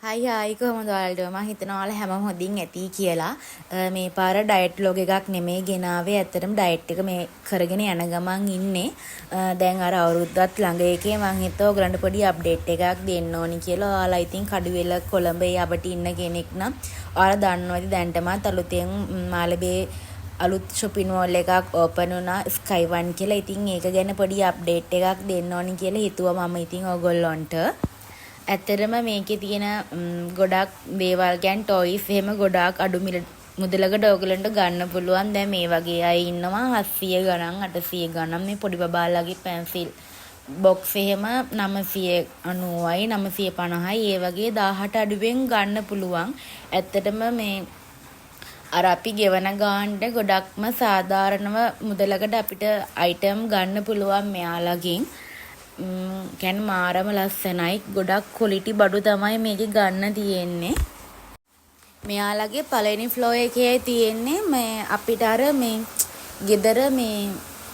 හයි හයි කොහොමද ඔයාලට මම හිතනවා ඔයාලා හැමෝම හොඳින් ඇති කියලා. මේ පාර ඩයට් ලොග් එකක් නෙමෙයි ගෙනාවේ. ඇත්තටම ඩයට් එක මේ කරගෙන යන ගමන් ඉන්නේ. දැන් අර අවුරුද්දත් ළඟ එකේ මම හිතුවා ඔයගලන්ට පොඩි අප්ඩේට් එකක් දෙන්න ඕනි කියලා. ඔයාලා ඉතින් කඩුවෙල කොළඹ ඒ අපට ඉන්න කෙනෙක් නම් ඔයාලා දන්නවද දැන්ටමත් අලුතෙන් මාළඹේ අලුත් shopping mall එකක් ඕපන් වුණා Sky One කියලා. ඉතින් ඒක ගැන පොඩි අප්ඩේට් එකක් දෙන්න ඕනි කියලා හිතුවා මම ඉතින් ඔයගොල්ලන්ට. ඇත්තටම මේකේ තියෙන ගොඩක් දේවල් කියන්නේ ටොයිස් එහෙම ගොඩාක් අඩු මුදලකට ඔයගලන්ට ගන්න පුළුවන්. දැන් මේ වගේ අය ඉන්නවා 700 ගණන් 800 ගණන් මේ පොඩි බබාලාගේ පැන්සිල් බොක්ස් එහෙම 990යි 950යි ඒ වගේ 18 අඩුවෙන් ගන්න පුළුවන්. ඇත්තටම මේ අර අපි ගෙවන ගානට ගොඩක්ම සාධාරණව මුදලකට අපිට අයිටම් ගන්න පුළුවන් මෙයාලගෙන්. කියන්නේ මාරම ලස්සනයි. ගොඩක් ක්වොලිටි බඩු තමයි මේකේ ගන්න තියෙන්නේ. මෙයාලගේ පළවෙනි ෆ්ලෝ එකේ තියෙන්නේ මේ අපිට අර මේ ගෙදර මේ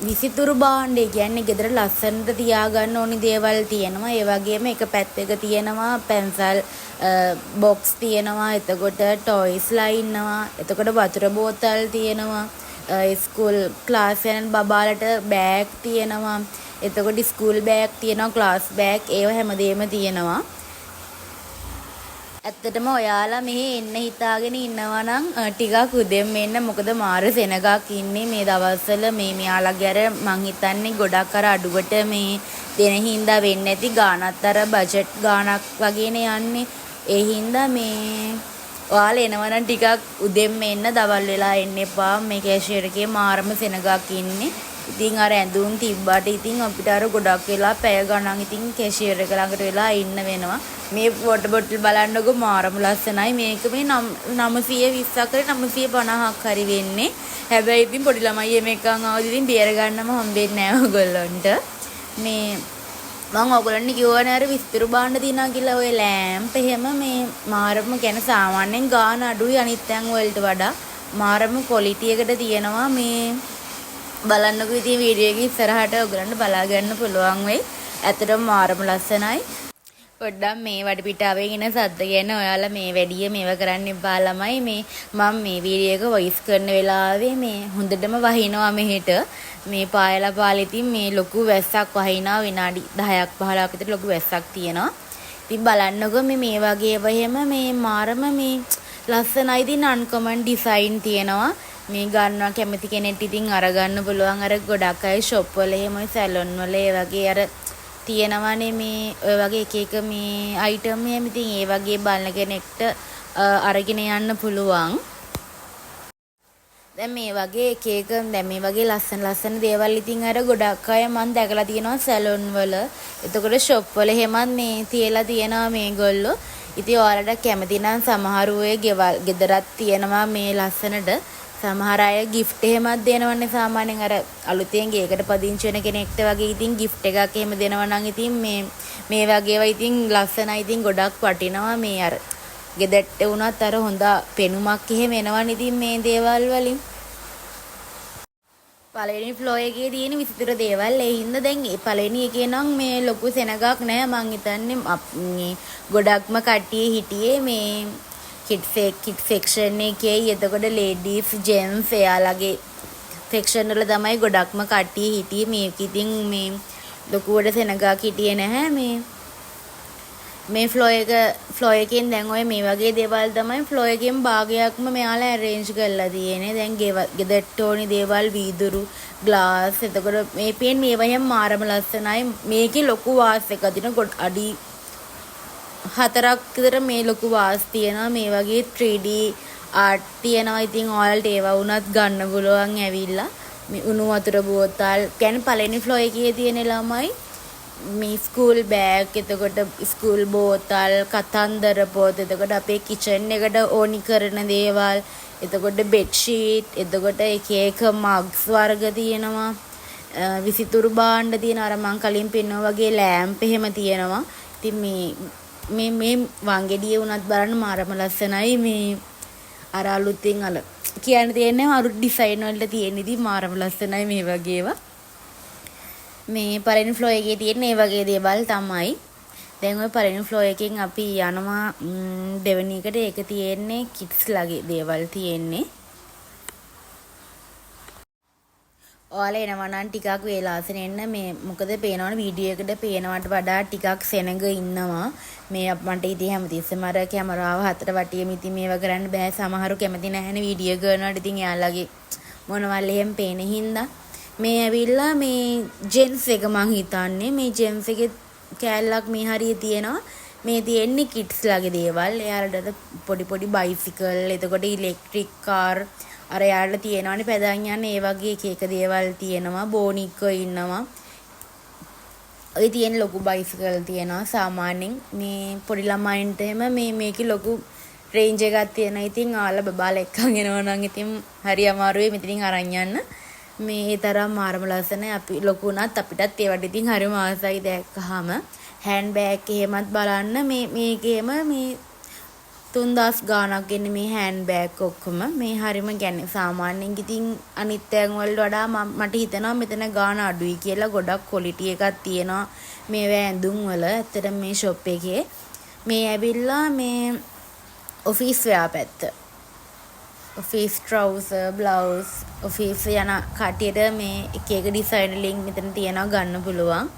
විසිතුරු භාණ්ඩ කියන්නේ ගෙදර ලස්සනට තියාගන්න ඕනි දේවල් තියෙනවා. ඒ වගේම එක පැත්තක තියෙනවා පැන්සල් බොක්ස් තියෙනවා. එතකොට ටොයිස්ලා ඉන්නවා. එතකොට වතුර බෝතල් තියෙනවා. ස්කූල් ක්ලාස් යන බබාලට බෑග් තියෙනවා. එතකොට ස්කූල් බෑග් තියෙනවා, ක්ලාස් බෑග් ඒව හැමදේම තියෙනවා. ඇත්තටම ඔයාලා මෙහි එන්න හිතාගෙන ඉන්නවා නම් ටිකක් උදෙන් එන්න. මොකද මාර සෙනගක් ඉන්නේ මේ දවස්වල. මේ මෙයාලගේ අර මං හිතන්නේ ගොඩක් අර අඩුවට මේ දෙන හින්දා වෙන්නේ නැති ගානත් අර බජට් ගානක් වගේනේ යන්නේ. ඒ හින්දා මේ ඔයාලා එනවා නම් ටිකක් උදෙන් එන්න, දවල් වෙලා එන්න එපා. මේ කැෂියර් එකේ මාරම සෙනගක් ඉන්නේ. ඉතින් අර ඇඳුම් තිබ්බට ඉතින් අපිට අර ගොඩක් වෙලා පැය ගණන් ඉතින් කැෂියර් එක ළඟට වෙලා ඉන්න වෙනවා. මේ වොටර් බොටල් බලන්නකො මාරම ලස්සනයි. මේක මේ 920ක් හරි 950ක් හරි වෙන්නේ. හැබැයි ඉතින් පොඩි ළමයි මේකන් ආවද ඉතින් බේර ගන්නම හම්බෙන්නේ නැහැ ඔයගොල්ලන්ට. මේ මම ඔයගොල්ලන්ට කිව්වනේ අර විස්තර බාන්න දිනා කියලා ඔය ලෑම්ප් එහෙම මේ මාරම කියන්නේ සාමාන්‍යයෙන් ගාන අඩුයි අනිත් තැන් වලට වඩා. මාරම ක්වොලිටි එකට තියෙනවා. මේ බලන්නකෝ ඉතින් වීඩියෝ එකේ ඉස්සරහට ඔයගලන්ට බලා ගන්න පුළුවන් වෙයි. ඇත්තටම මාරම ලස්සනයි. පොඩ්ඩක් මේ වටපිටාවේ ඉන සද්ද ගැන ඔයාලා මේ වැඩිය මේව කරන්න එපා ළමයි. මේ මම මේ වීඩියෝ එක වොයිස් කරන වෙලාවේ මේ හොඳටම වහිනවා මෙහෙට. මේ පායලා පාලා ඉතින් මේ ලොකු වැස්සක් වහිනවා. විනාඩි 10ක් 15ක් විතර ලොකු වැස්සක් තියෙනවා. ඉතින් බලන්නකෝ මේ වගේ එහෙම මේ මාරම මේ ලස්සනයි. ඉතින් අන්කමන් ඩිසයින් තියෙනවා. මේ ගන්නවා කැමති කෙනෙක්ට ඉතින් අරගන්න පුළුවන්. අර ගොඩක් අය ෂොප් වල එහෙම සැලොන් වල ඒ වගේ අර තියෙනවානේ මේ ඔය වගේ එක එක මේ අයිටම් එහෙම. ඉතින් ඒ වගේ බලන කෙනෙක්ට අරගෙන යන්න පුළුවන්. දැන් මේ වගේ එක එක දැන් මේ වගේ ලස්සන දේවල් ඉතින් අර ගොඩක් අය මම දැකලා තියෙනවා සැලොන් වල. එතකොට ෂොප් වල එහෙමත් මේ තියලා තියෙනවා මේගොල්ලෝ. ඉතින් ඔයාලට කැමති නම් සමහර ඔය ගෙදරත් තියෙනවා මේ ලස්සනට. සමහර අය gift එහෙමත් දෙනවනේ සාමාන්‍යයෙන් අර අලුතෙන් ගේකට පදිංචි වෙන කෙනෙක්ට වගේ ඉතින් gift එකක් එහෙම දෙනවා නම් ඉතින් මේ වගේ ඒවා ඉතින් ලස්සනයි. ඉතින් ගොඩක් වටිනවා. මේ අර ගෙදරට වුණත් අර හොඳ පෙනුමක් එහෙම එනවනේ ඉතින් මේ දේවල් වලින්. පළවෙනි ෆ්ලෝ එකේ තියෙන විස්තර දේවල් ඒ හින්දා දැන් මේ පළවෙනි එකේ නම් මේ ලොකු සෙනගක් නැහැ. මං හිතන්නේ ගොඩක්ම කට්ටිය හිටියේ මේ කිඩ් සෙක්ෂන් එකේ. එතකොට ලේඩීස් ජෙන්ට්ස් එයාලගේ සෙක්ෂන් වල තමයි ගොඩක්ම කට්ටිය හිටියේ. මේක ඉතින් මේ ලොකුවට සෙනගක් හිටියේ නැහැ. මේ ෆ්ලෝ එකෙන් දැන් ඔය මේ වගේ දේවල් තමයි ෆ්ලෝ එකෙන් භාගයක්ම මෙයාලා arrange කරලා තියෙන්නේ. දැන් ගෙදරට ඕනි දේවල් වීදුරු ග්ලාස්. එතකොට මේ පේන මේවයන් මාරම ලස්සනයි. මේකේ ලොකු වාස් එකක් දින අඩි 4ක් විතර මේ ලොකු වාස් තියෙනවා. මේ වගේ 3D ආර්ට් තියෙනවා. ඉතින් ඔයාලට ඒවා වුණත් ගන්න පුළුවන් ඇවිල්ලා. මේ උණු වතුර බෝතල් කියන්නේ පළවෙනි ෆ්ලෝ එකේ තියෙන ළමයි මේ ස්කූල් බෑග්. එතකොට ස්කූල් බෝතල්, කතන්දර පොත්, එතකොට අපේ කිචන් එකට ඕනි කරන දේවල්, එතකොට බෙඩ් ෂීට්, එතකොට එක එක මග්ස් වර්ග තියෙනවා. විසිතුරු භාණ්ඩ තියෙනවා. අර මං කලින් පෙන්නුවා වගේ ලෑම්ප් එහෙම තියෙනවා. ඉතින් මේ වංගෙඩිය වුණත් බලන්න මාරම ලස්සනයි. මේ අර අලුතින් අල කියන්න තියෙන්නේ අලුත් ඩිසයින් වලට තියෙන ඉතින් මාරම ලස්සනයි මේ වගේ ඒවා. මේ පළවෙනි ෆ්ලෝ එකේ තියෙන මේ වගේ දේවල් තමයි. දැන් ඔය පළවෙනි ෆ්ලෝ එකෙන් අපි යනවා දෙවෙනි එකට. ඒක තියෙන්නේ කිඩ්ස් ලගේ දේවල් තියෙන්නේ. ඔයාලා එනවා නම් ටිකක් වේලාසෙන එන්න. මේ මොකද පේනවනේ වීඩියෝ එකට පේනවට වඩා ටිකක් සෙනඟ ඉන්නවා. මේ මන්ට ඉතින් හැමතිස්සෙම අර කැමරාව හතර වටියෙම ඉතින් මේවා කරන්න බෑ. සමහරු කැමති නැහැනේ වීඩියෝ කරනවට. ඉතින් එයාලගේ මොනවල් එහෙම පේන හින්දා මේ ඇවිල්ලා මේ ජෙන්ස් එක මං හිතන්නේ මේ ජෙන්ස් එකේ කෑල්ලක් මේ හරිය තියෙනවා. මේ තියෙන්නේ කිඩ්ස් ලගේ දේවල්. එයාලට පොඩි පොඩි බයිසිකල්, එතකොට ඉලෙක්ට්‍රික් කාර්, අර යාළුවා තියෙනවානේ පැදන් යන්නේ ඒ වගේ එක එක දේවල් තියෙනවා. බෝනික්කෝ ඉන්නවා. ඔය තියෙන ලොකු බයිසිකල් තියෙනවා. සාමාන්‍යයෙන් මේ පොඩි ළමයින්ට එහෙම මේකේ ලොකු රේන්ජ් එකක් තියෙනවා. ඉතින් ආලා බබාලා එක්කන් එනවා නම් ඉතින් හරි අමාරුයි මෙතනින් අරන් යන්න. මේ තරම් මාරම ලස්සනයි. අපි ලොකු උනත් අපිටත් ඒවට ඉතින් හරිම ආසයි දැක්කහම. හෑන්ඩ් බෑග් එහෙමත් බලන්න මේකේම මේ 3000 ගාණක් එන්නේ මේ හෑන්ඩ් බෑග් ඔක්කොම. මේ හරිම කියන්නේ සාමාන්‍යයෙන් ඉතින් අනිත් තැන් වලට වඩා මට හිතෙනවා මෙතන ගාණ අඩුයි කියලා. ගොඩක් ක්වොලිටි එකක් තියෙනවා මේවා ඇඳුම් වල. ඇත්තට මේ ෂොප් එකේ මේ ඇවිල්ලා මේ ඔෆිස් වෙයා පැත්ත. ඔෆිස් ට්‍රවුසර්, බ්ලවුස්, ඔෆිස් යන කටියට මේ එක එක ඩිසයින් ලින්ක් මෙතන තියෙනවා ගන්න පුළුවන්.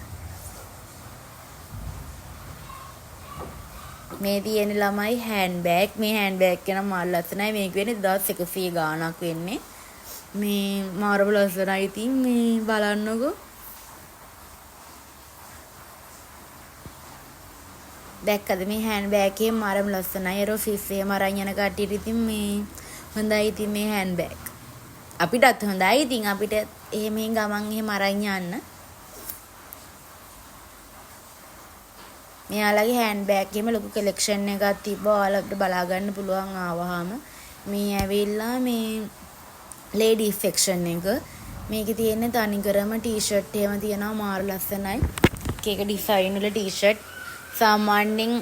මේ තියෙන ළමයි හෑන්ඩ් බෑග්. මේ හෑන්ඩ් බෑග් එක නම් මාර ලස්සනයි. මේක වෙන්නේ 2100 ගාණක් වෙන්නේ. මේ මාරම ලස්සනයි. ඉතින් මේ බලන්නකෝ. දැක්කද මේ හෑන්ඩ් බෑග් එකේ මාරම ලස්සනයි. අර ඔෆිස් එකේම අරන් යන කට්ටියට ඉතින් මේ හොඳයි. ඉතින් මේ හෑන්ඩ් බෑග් අපිටත් හොඳයි. ඉතින් අපිට එහෙම ගමන් එහෙම අරන් යන්න. මෙයාලගේ හෑන්ඩ් බෑග් එකේම ලොකු කලෙක්ෂන් එකක් තිබ්බා. ඔයාලට බලා ගන්න පුළුවන් ආවහම. මේ ඇවිල්ලා මේ ලේඩීස් සෙක්ෂන් එක. මේකේ තියෙන තනිකරම ටී-ෂර්ට් එහෙම තියෙනවා. මාර ලස්සනයි. එක එක ඩිසයින් වල ටී-ෂර්ට්. සාමාන්‍යයෙන්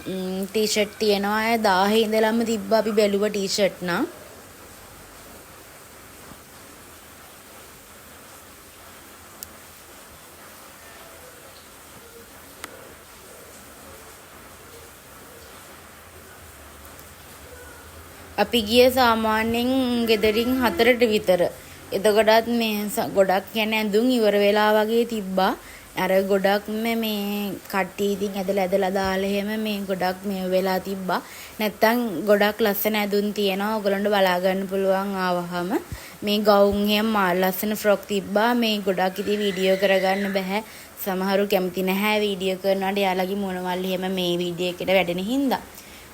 ටී-ෂර්ට් තියෙනවා 1000 ඉඳලම තිබ්බා. අපි බැලුවා ටී-ෂර්ට් නම්. අපි ගියේ සාමාන්‍යයෙන් ගෙදරින් 4ට විතර. එතකොටත් මේ ගොඩක් කියන්නේ ඇඳුම් ඉවර වෙලා වගේ තිබ්බා. අර ගොඩක් මේ කට්ටිය ඉතින් ඇදලා දාලා එහෙම මේ ගොඩක් මේ වෙලා තිබ්බා. නැත්තම් ගොඩක් ලස්සන ඇඳුම් තියෙනවා. ඔයගලන්ට බලා ගන්න පුළුවන් ආවහම. මේ ගවුම් එහෙම මාර ලස්සන ෆ්‍රොක් තිබ්බා. මේ ගොඩක් ඉතින් වීඩියෝ කරගන්න බෑ. සමහරු කැමති නැහැ වීඩියෝ කරනවාට. යාළගේ මොනවල් එහෙම මේ වීඩියෝ එකට වැඩෙන හින්දා.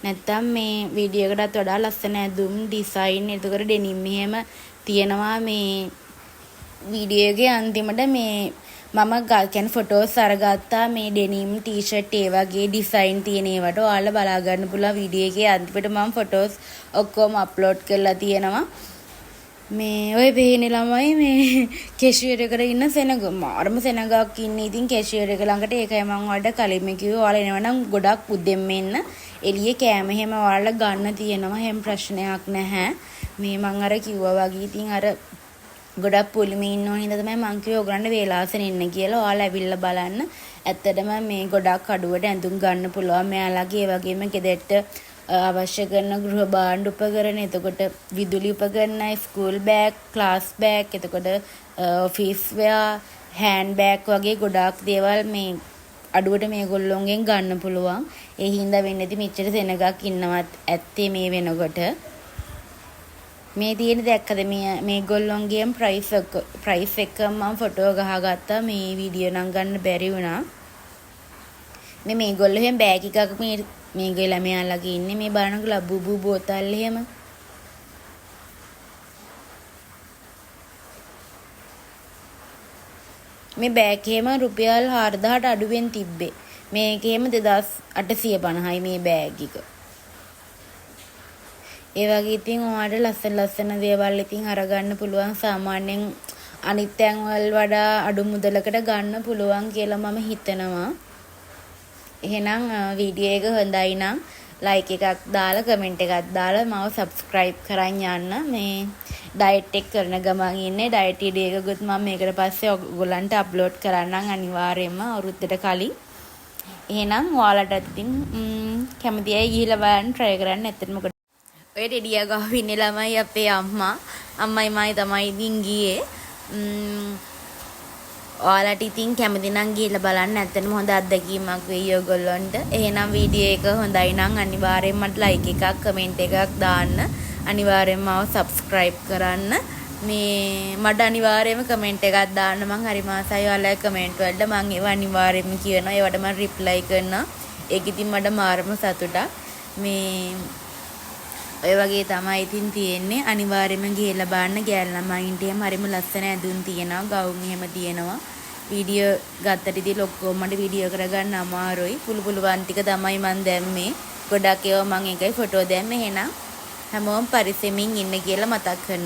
නැත්තම් මේ වීඩියෝ එකටත් වඩා ලස්සන ඇඳුම් ඩිසයින් එතකොට ඩෙනිම් එහෙම තියෙනවා. මේ වීඩියෝ එකේ අන්තිමට මේ මම කියන්නේ ෆොටෝස් අරගත්තා මේ ඩෙනිම් ටී-ෂර්ට් ඒ වගේ ඩිසයින් තියෙන ඒවට. ඔයාලා බලා ගන්න පුළුවන් වීඩියෝ එකේ අන්තිමට මම ෆොටෝස් ඔක්කොම අප්ලෝඩ් කරලා තියෙනවා. මේ ඔය පේන ළමයි මේ කැෂියර් එකට ඉන්න සෙනඟ මාරම සෙනඟක් ඉන්නේ. ඉතින් කැෂියර් එක ළඟට ඒකයි මම ඔයාලට කලින්ම කිව්වේ ඔයාලා එනවනම් ගොඩක් උදෙන්ම එන්න. එළියේ කෑම එහෙම ඔයාලා ගන්න තියෙනවා. හැම ප්‍රශ්නයක් නැහැ. මේ මං අර කිව්වා වගේ ඉතින් අර ගොඩක් පුලිමේ ඉන්නෝ හින්දා තමයි මං කිව්වේ ඔයගොල්ලන්ට වේලාසෙන් එන්න කියලා. ඔයාලා ඇවිල්ලා බලන්න. ඇත්තටම මේ ගොඩක් අඩුවට ඇඳුම් ගන්න පුළුවන්. මෙයාලගේ ඒ වගේම ගෙදරට අවශ්‍ය කරන ගෘහ භාණ්ඩ උපකරණ, එතකොට විදුලි උපකරණ, ස්කූල් බෑග්, ක්ලාස් බෑග්, එතකොට ඔෆිස් වෙයා, හෑන්ඩ් බෑග් වගේ ගොඩාක් දේවල් මේ අඩුවට මේගොල්ලොන්ගෙන් ගන්න පුළුවන්. ඒ හින්දා වෙන්නේ නැති මෙච්චර සෙනගක් ඉන්නවත් ඇත්තේ මේ වෙනකොට. මේ තියෙන දැක්කද මේගොල්ලොන්ගේම ප්‍රයිස් එක මම ෆොටෝ ගහගත්තා. මේ වීඩියෝ නම් ගන්න බැරි වුණා. මේගොල්ලෝ එහෙම බෑග් එකක් මේගේ ළමයාලගේ ඉන්නේ. මේ බලනකො ලබුබු බෝතල් එහෙම. මේ බෑග් එහෙම රුපියල් 4000ට අඩුවෙන් තිබ්බේ. මේකේම 2850යි මේ බෑග් එක. ඒ වගේ ඉතින් ඔයාලට ලස්සන දේවල් ඉතින් අරගන්න පුළුවන්. සාමාන්‍යයෙන් අනිත් තැන් වල වඩා අඩු මුදලකට ගන්න පුළුවන් කියලා මම හිතනවා. එහෙනම් වීඩියෝ එක හොඳයි නම් ලයික් එකක් දාලා කමෙන්ට් එකක් දාලා මාව සබ්ස්ක්‍රයිබ් කරන් යන්න. මේ ඩයට් එක කරන ගමන් ඉන්නේ. ඩයට් වීඩියෝ එකකුත් මම මේකට පස්සේ ඔයගොල්ලන්ට අප්ලෝඩ් කරන්නම් අනිවාර්යයෙන්ම අවුරුද්දට කලින්. එහෙනම් ඔයාලට ඉතින් කැමති අය ගිහිල්ලා බලන්න try කරන්න. ඇත්තටම මොකද ඔය ටෙඩියා ගාව ඉන්නේ ළමයි අපේ අම්මයි මයි තමයි ඉතින් ගියේ. ඔයාලට ඉතින් කැමති නම් ගිහිල්ලා බලන්න. ඇත්තටම හොඳ අත්දැකීමක් වෙයි ඔයගොල්ලන්ට. එහෙනම් වීඩියෝ එක හොඳයි නම් අනිවාර්යෙන්ම මට like එකක් කමෙන්ට් එකක් දාන්න. අනිවාර්යෙන්ම මාව subscribe කරන්න. මේ මට අනිවාර්යයෙන්ම කමෙන්ට් එකක් දාන්න. මං හරි මාසයි ඔයාලගේ කමෙන්ට් වලට මං ඒව අනිවාර්යයෙන්ම කියනවා. ඒවට මං රිප්ලයි කරනවා. ඒක ඉතින් මට මාරම සතුටක්. මේ ඔය වගේ තමයි ඉතින් තියෙන්නේ. අනිවාර්යයෙන්ම ගිහලා බලන්න. ගෑල් ළමයින්ට එහෙම හරිම ලස්සන ඇඳුම් තියෙනවා. ගවුම් එහෙම තියෙනවා. වීඩියෝ ගත්තට ඉතින් ඔක්කොම මට වීඩියෝ කරගන්න අමාරුයි. පුළුවන් ටික තමයි මං දැම්මේ. ගොඩක් ඒවා මං එකයි ෆොටෝ දැම්මේ. එහෙනම් හැමෝම පරිස්සමින් ඉන්න කියලා මතක් කරනවා.